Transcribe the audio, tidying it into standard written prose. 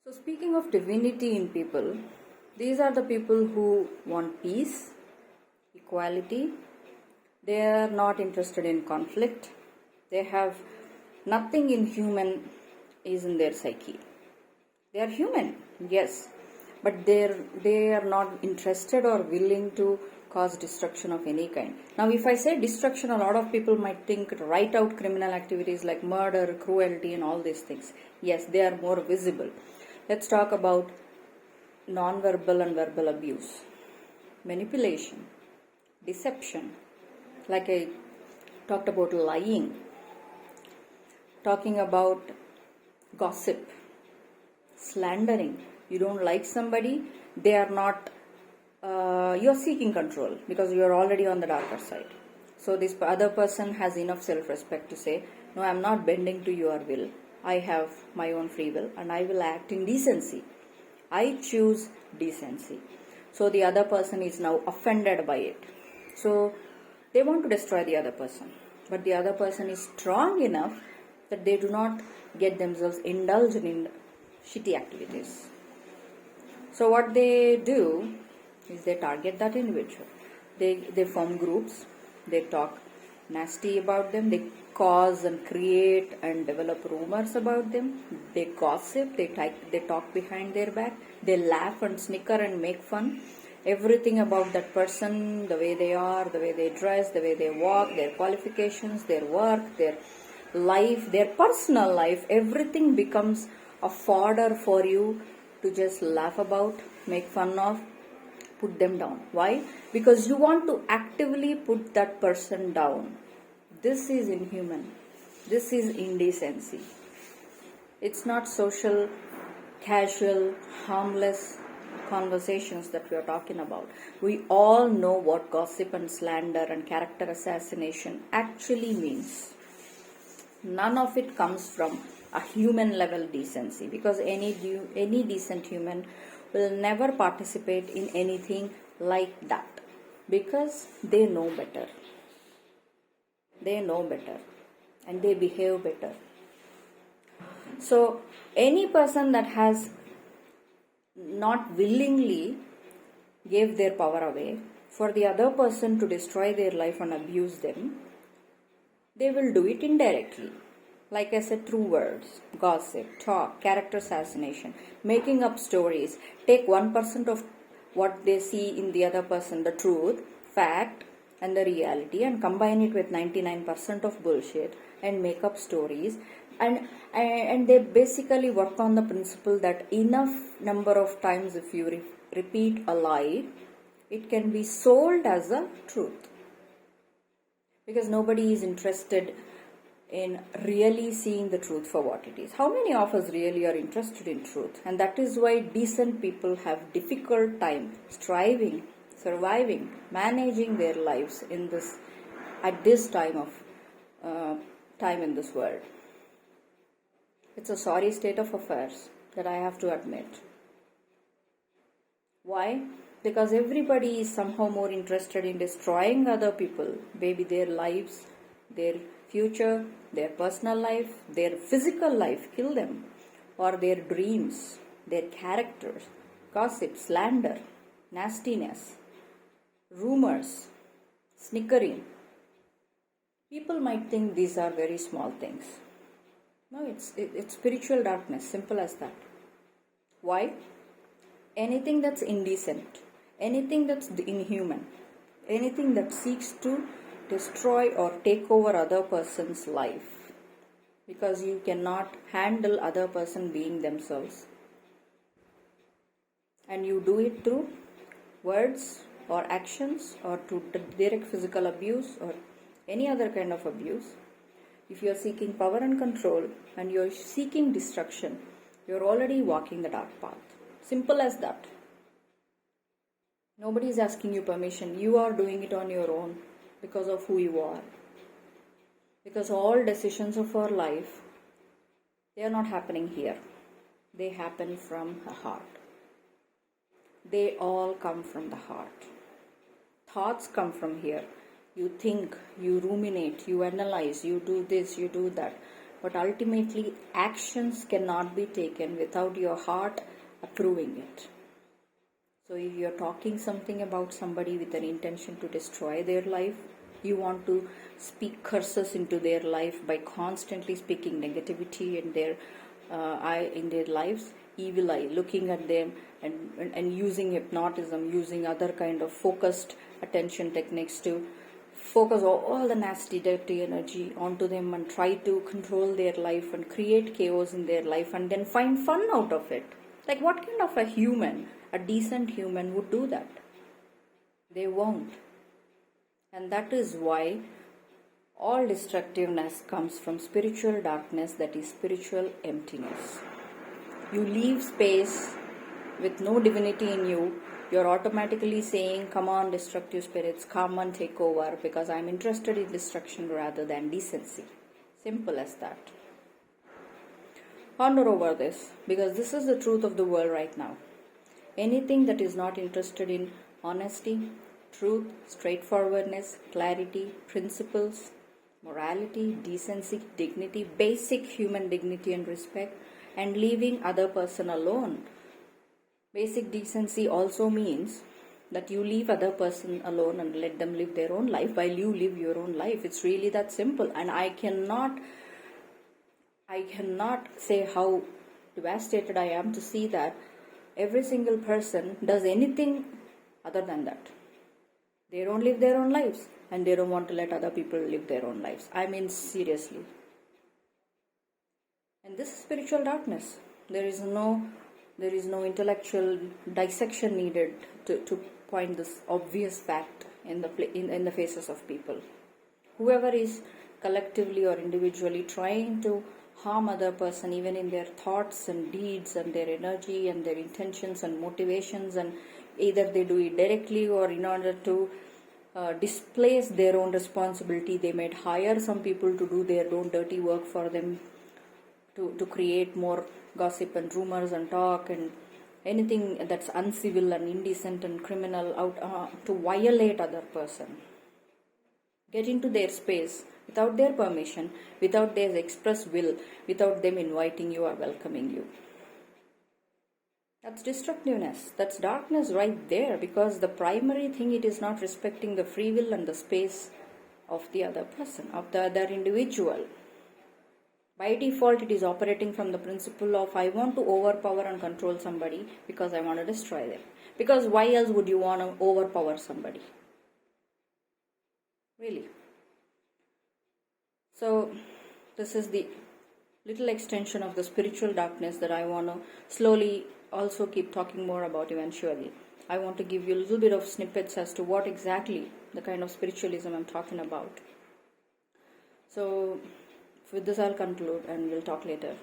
So, speaking of divinity in people, these are the people who want peace, equality. They are not interested in conflict. They have nothing inhuman is in their psyche. They are human, yes, but they are not interested or willing to cause destruction of any kind. Now, if I say destruction, a lot of people might think right out criminal activities like murder, cruelty, and all these things. Yes, they are more visible. Let's talk about non-verbal and verbal abuse, manipulation, deception, like I talked about lying, talking about gossip, slandering. You don't like somebody, they are not, you're seeking control because you're already on the darker side. So this other person has enough self-respect to say, no, I'm not bending to your will. I have my own free will and I will act in decency. I choose decency. So the other person is now offended by it. So they want to destroy the other person. But the other person is strong enough that they do not get themselves indulged in shitty activities. So what they do is they target that individual. They form groups. They talk nasty about them. They cause and create and develop rumors about them. They gossip. They talk behind their back. They laugh and snicker and make fun. Everything about that person, the way they are, the way they dress, the way they walk, their qualifications, their work, their life, their personal life, everything becomes a fodder for you to just laugh about, make fun of, put them down. Why? Because you want to actively put that person down. This is inhuman. This is indecency. It's not social, casual, harmless conversations that we are talking about. We all know what gossip and slander and character assassination actually means. None of it comes from a human level decency, because any decent human will never participate in anything like that, because they know better. They know better and they behave better. So any person that has not willingly gave their power away for the other person to destroy their life and abuse them, they will do it indirectly. Like I said, through words, gossip, talk, character assassination, making up stories. Take 1% of what they see in the other person, the truth, fact, and the reality, and combine it with 99% of bullshit and make up stories. And they basically work on the principle that enough number of times if you repeat a lie, it can be sold as a truth. Because nobody is interested in really seeing the truth for what it is. How many of us really are interested in truth? And that is why decent people have difficult time striving, surviving, managing their lives in this at this time in this world. It's a sorry state of affairs that I have to admit. Why? Because everybody is somehow more interested in destroying other people, maybe their lives, their future, their personal life, their physical life, kill them, or their dreams, their characters, gossip, slander, nastiness, rumors, snickering. People might think these are very small things. No, it's spiritual darkness, simple as that. Why? Anything that's indecent, anything that's inhuman, anything that seeks to destroy or take over other person's life, because you cannot handle other person being themselves, and you do it through words or actions or to direct physical abuse or any other kind of abuse. If you are seeking power and control and you are seeking destruction, you are already walking the dark path. Simple as that. Nobody is asking you permission. You are doing it on your own because of who you are. Because all decisions of our life, they are not happening here. They happen from the heart. They all come from the heart. Thoughts come from here. You think, you ruminate, you analyze, you do this, you do that. but ultimately actions cannot be taken without your heart approving it. So if you're talking something about somebody with an intention to destroy their life, you want to speak curses into their life by constantly speaking negativity in their lives, evil eye, looking at them and using hypnotism, using other kind of focused attention techniques to focus all the nasty dirty energy onto them and try to control their life and create chaos in their life and then find fun out of it. Like, what kind of a human, a decent human, would do that? They won't. And that is why all destructiveness comes from spiritual darkness, that is spiritual emptiness. You leave space with no divinity in you, you're automatically saying, come on, destructive spirits, come and take over, because I'm interested in destruction rather than decency. Simple as that. Ponder over this, because this is the truth of the world right now. Anything that is not interested in honesty, truth, straightforwardness, clarity, principles, morality, decency, dignity, basic human dignity and respect, and leaving other person alone. Basic decency also means that you leave other person alone and let them live their own life while you live your own life. It's really that simple. And I cannot say how devastated I am to see that every single person does anything other than that. They don't live their own lives and they don't want to let other people live their own lives. I mean, seriously. And this is spiritual darkness. There is no intellectual dissection needed to point this obvious fact in the faces of people. Whoever is collectively or individually trying to harm other person, even in their thoughts and deeds and their energy and their intentions and motivations, and either they do it directly or in order to displace their own responsibility, they might hire some people to do their own dirty work for them, to create more gossip and rumors and talk and anything that's uncivil and indecent and criminal out to violate other person. Get into their space without their permission, without their express will, without them inviting you or welcoming you. That's destructiveness. That's darkness right there, because the primary thing, it is not respecting the free will and the space of the other person, of the other individual. By default, it is operating from the principle of I want to overpower and control somebody because I want to destroy them. Because why else would you want to overpower somebody? Really. So, this is the little extension of the spiritual darkness that I want to slowly also keep talking more about eventually. I want to give you a little bit of snippets as to what exactly the kind of spiritualism I'm talking about. So, with this I'll conclude and we'll talk later.